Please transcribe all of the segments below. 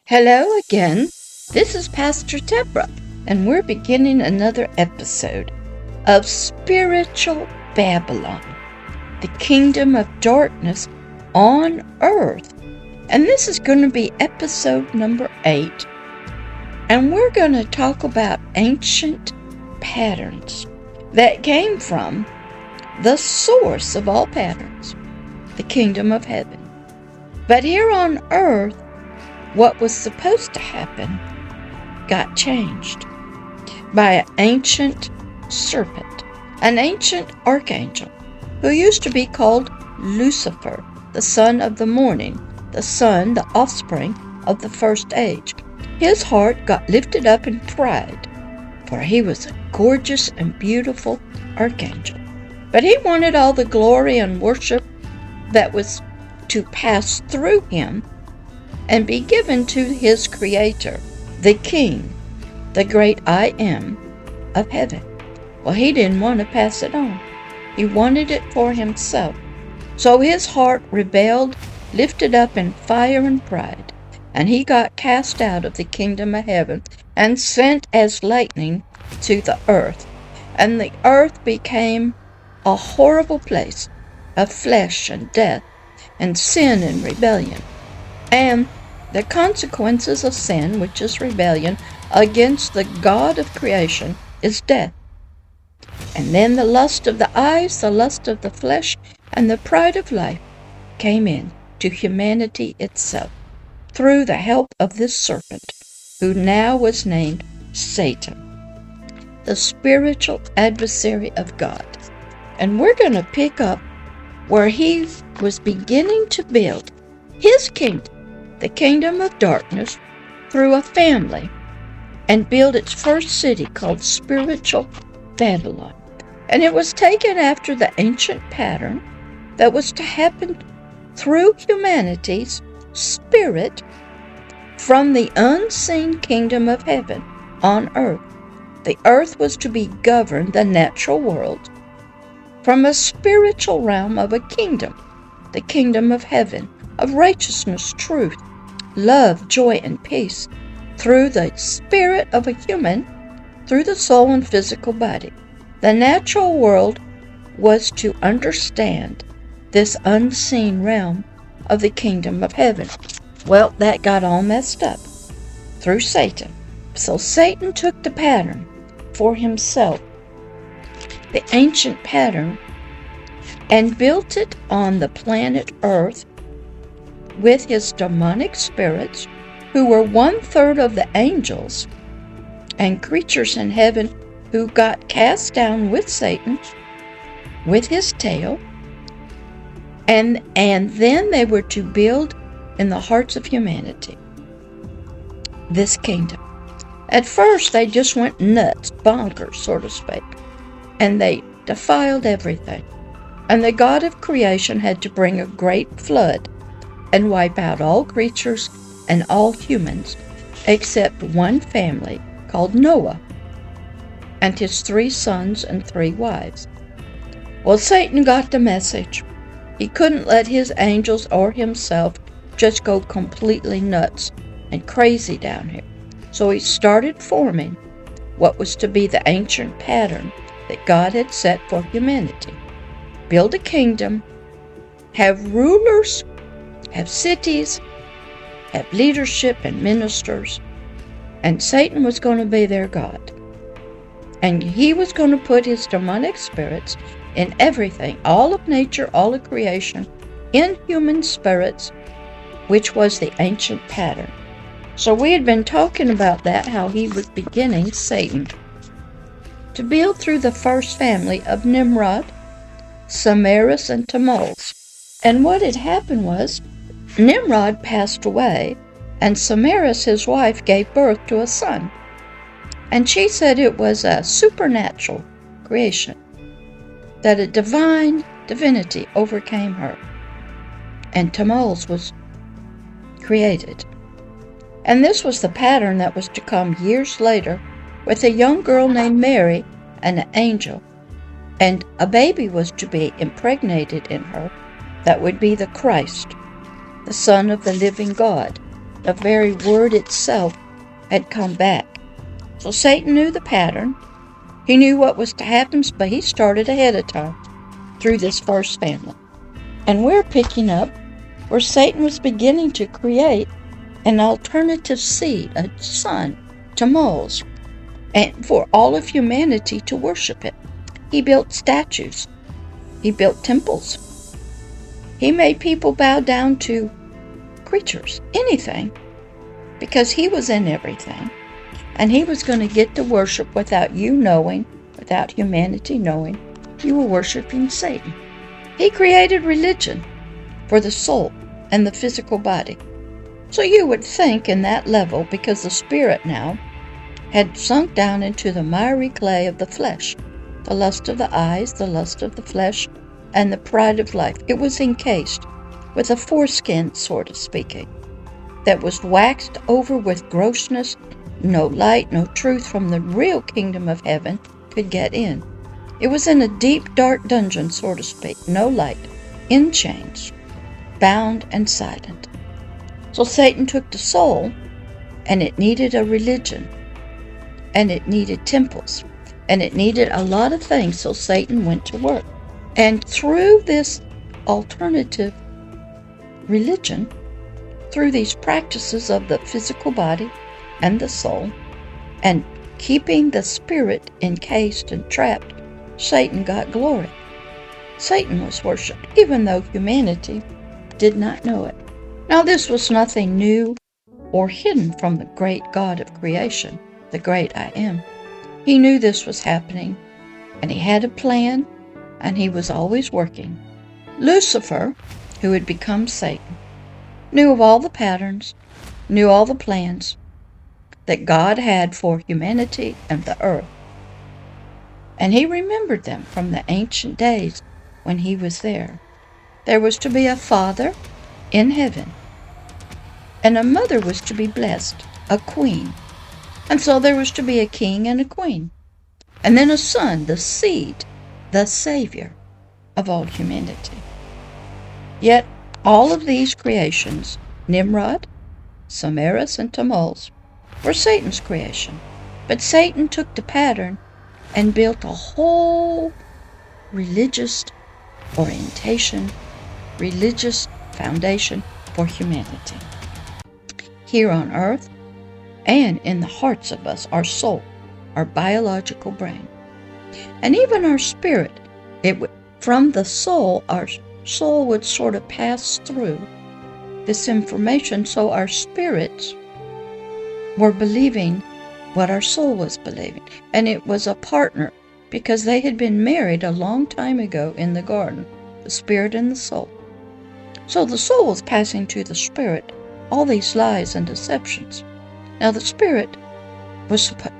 Hello again. This is Pastor Deborah, and we're beginning another episode of Spiritual Babylon, the kingdom of darkness on earth. And this is going to be episode number 8. And we're going to talk about ancient patterns that came from the source of all patterns, the kingdom of heaven. But here on earth, what was supposed to happen got changed by an ancient serpent, an ancient archangel, who used to be called Lucifer, the son of the morning, the offspring of the first age. His heart got lifted up in pride, for he was a gorgeous and beautiful archangel. But he wanted all the glory and worship that was to pass through him and be given to his Creator, the King, the great I Am of heaven. Well, he didn't want to pass it on. He wanted it for himself. So his heart rebelled, lifted up in fire and pride, and he got cast out of the kingdom of heaven and sent as lightning to the earth. And the earth became a horrible place of flesh and death and sin and rebellion. And the consequences of sin, which is rebellion against the God of creation, is death. And then the lust of the eyes, the lust of the flesh, and the pride of life came in to humanity itself through the help of this serpent, who now was named Satan, the spiritual adversary of God. And we're going to pick up where he was beginning to build his kingdom, the kingdom of darkness, through a family, and build its first city called Spiritual Babylon. And it was taken after the ancient pattern that was to happen through humanity's spirit from the unseen kingdom of heaven on earth. The earth was to be governed, the natural world, from a spiritual realm of a kingdom, the kingdom of heaven, of righteousness, truth, love, joy, and peace, through the spirit of a human, through the soul and physical body. The natural world was to understand this unseen realm of the kingdom of heaven. Well, that got all messed up through Satan. So Satan took the pattern for himself, the ancient pattern, and built it on the planet Earth with his demonic spirits, who were 1/3 of the angels and creatures in heaven, who got cast down with Satan, with his tail, and then they were to build in the hearts of humanity this kingdom. At first, they just went nuts, bonkers, so to speak, and they defiled everything. And the God of creation had to bring a great flood and wipe out all creatures and all humans, except one family called Noah and his 3 sons and 3 wives. Well, Satan got the message. He couldn't let his angels or himself just go completely nuts and crazy down here. So he started forming what was to be the ancient pattern that God had set for humanity. Build a kingdom, have rulers, have cities, have leadership and ministers, and Satan was going to be their God. And he was going to put his demonic spirits in everything, all of nature, all of creation, in human spirits, which was the ancient pattern. So we had been talking about that, how he was beginning, Satan, to build through the first family of Nimrod, Semiramis, and Tammuz. And what had happened was, Nimrod passed away, and Semiramis, his wife, gave birth to a son. And she said it was a supernatural creation, that a divine divinity overcame her, and Tammuz was created. And this was the pattern that was to come years later with a young girl named Mary and an angel. And a baby was to be impregnated in her that would be the Christ, the Son of the living God. The very word itself had come back. So Satan knew the pattern. He knew what was to happen, but he started ahead of time through this first family. And we're picking up where Satan was beginning to create an alternative seed, a son, Tammuz, and for all of humanity to worship it. He built statues. He built temples. He made people bow down to creatures, anything, because he was in everything. And he was going to get to worship without you knowing, without humanity knowing, you were worshiping Satan. He created religion for the soul and the physical body. So you would think in that level, because the spirit now had sunk down into the miry clay of the flesh, the lust of the eyes, the lust of the flesh, and the pride of life. It was encased with a foreskin, sort of speaking, that was waxed over with grossness. No light, no truth from the real kingdom of heaven could get in. It was in a deep, dark dungeon, so to speak, no light, in chains, bound and silent. So Satan took the soul, and it needed a religion, and it needed temples, and it needed a lot of things, so Satan went to work. And through this alternative religion, through these practices of the physical body and the soul, and keeping the spirit encased and trapped, Satan got glory. Satan was worshipped, even though humanity did not know it. Now this was nothing new or hidden from the great God of creation, the great I Am. He knew this was happening, and he had a plan, and he was always working. Lucifer, who had become Satan, knew of all the patterns, knew all the plans that God had for humanity and the earth. And he remembered them from the ancient days when he was there. There was to be a father in heaven, and a mother was to be blessed, a queen. And so there was to be a king and a queen. And then a son, the seed, the savior of all humanity. Yet all of these creations, Nimrod, Samaras, and Tammuz, were Satan's creation. But Satan took the pattern and built a whole religious orientation, religious foundation for humanity. Here on earth and in the hearts of us, our soul, our biological brain, and even our spirit, from the soul, our soul would sort of pass through this information, so our spirits were believing what our soul was believing. And it was a partner, because they had been married a long time ago in the garden, the spirit and the soul. So the soul was passing to the spirit all these lies and deceptions. Now the spirit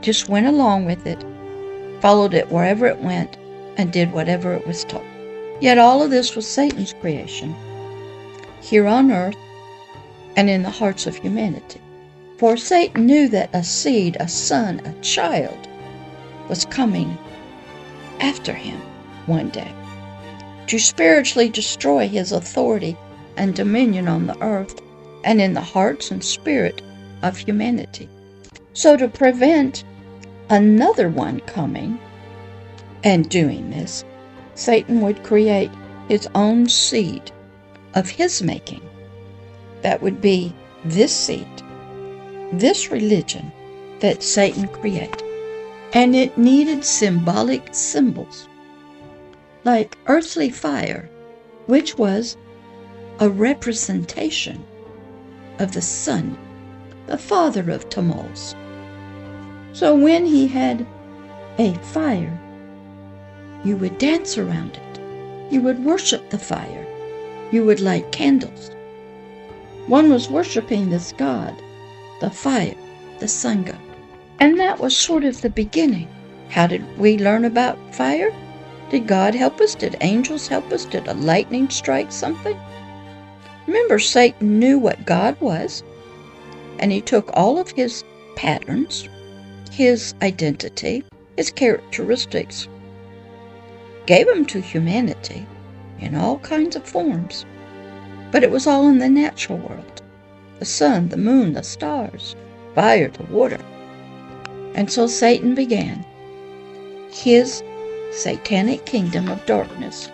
just went along with it, followed it wherever it went, and did whatever it was told. Yet all of this was Satan's creation, here on earth and in the hearts of humanity. For Satan knew that a seed, a son, a child, was coming after him one day to spiritually destroy his authority and dominion on the earth and in the hearts and spirit of humanity. So to prevent another one coming and doing this, Satan would create his own seed of his making. That would be this seed, this religion that Satan created. And it needed symbolic symbols, like earthly fire, which was a representation of the sun, the father of Tammuz. So when he had a fire, you would dance around it. You would worship the fire. You would light candles. One was worshiping this god, the fire, the sun god. And that was sort of the beginning. How did we learn about fire? Did God help us? Did angels help us? Did a lightning strike something? Remember, Satan knew what God was, and he took all of his patterns, his identity, his characteristics, gave them to humanity in all kinds of forms, but it was all in the natural world. the sun, the moon, the stars, fire, the water. And so Satan began his satanic kingdom of darkness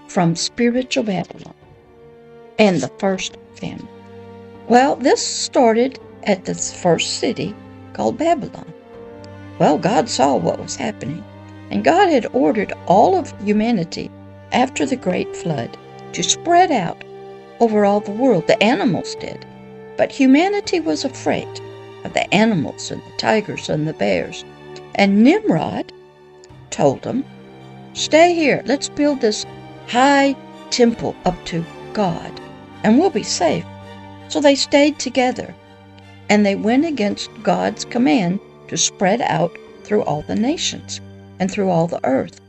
from spiritual Babylon and the first family. Well, this started at this first city called Babylon. Well, God saw what was happening, and God had ordered all of humanity after the great flood to spread out over all the world. The animals did, but humanity was afraid of the animals and the tigers and the bears. And Nimrod told them, stay here, let's build this high temple up to God, and we'll be safe. So they stayed together, and they went against God's command to spread out through all the nations and through all the earth.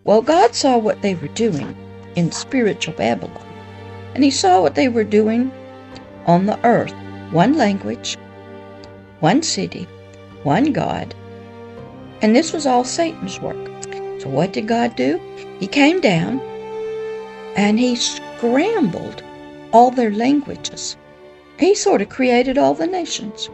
Well, God saw what they were doing in spiritual Babylon, and he saw what they were doing on the earth. One language, one city, one God, and this was all Satan's work. So what did God do? He came down and he scrambled all their languages. He sort of created all the nations.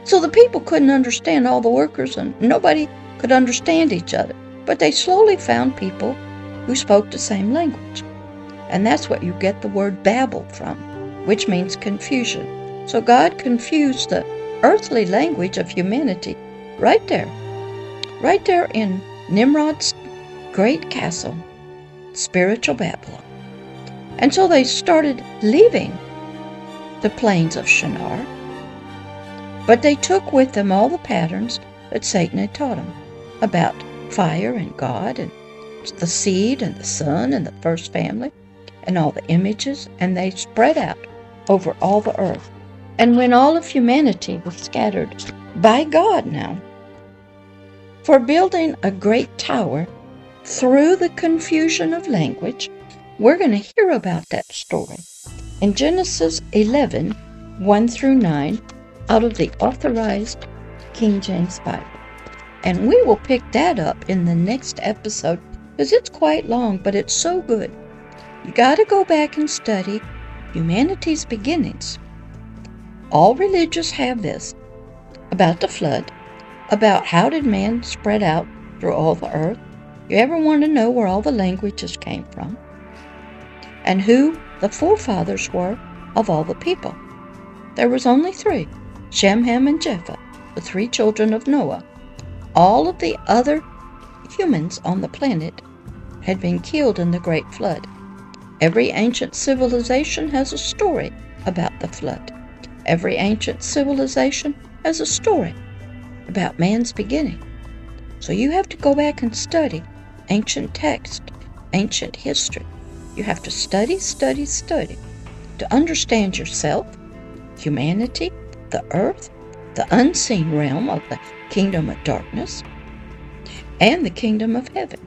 So the people couldn't understand all the workers, and nobody could understand each other. But they slowly found people who spoke the same language. And that's what you get the word Babel from, which means confusion. So God confused the earthly language of humanity right there in Nimrod's great castle, spiritual Babylon. And so they started leaving the plains of Shinar, but they took with them all the patterns that Satan had taught them about fire and God and the seed and the sun and the first family and all the images, and they spread out over all the earth. And when all of humanity was scattered by God now for building a great tower through the confusion of language, we're going to hear about that story in Genesis 11, 1 through 9, out of the Authorized King James Bible. And we will pick that up in the next episode, because it's quite long, but it's so good. You got to go back and study humanity's beginnings. All religions have this, about the flood, about how did man spread out through all the earth. You ever want to know where all the languages came from? And who the forefathers were of all the people. There was only 3, Shem, Ham, and Japheth, the 3 children of Noah. All of the other humans on the planet had been killed in the great flood. Every ancient civilization has a story about the flood. Every ancient civilization has a story about man's beginning. So you have to go back and study ancient text, ancient history. You have to study to understand yourself, humanity, the earth, the unseen realm of the kingdom of darkness, and the kingdom of heaven.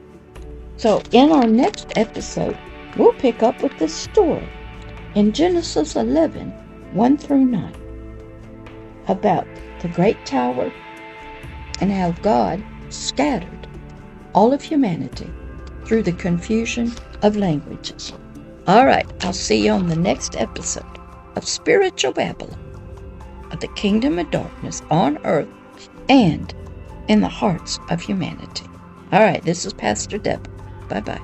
So in our next episode, we'll pick up with this story in Genesis 11, 1 through 9, about the great tower and how God scattered all of humanity through the confusion of languages. All right, I'll see you on the next episode of Spiritual Babylon, of the kingdom of darkness on earth and in the hearts of humanity. All right, this is Pastor Deborah. Bye-bye.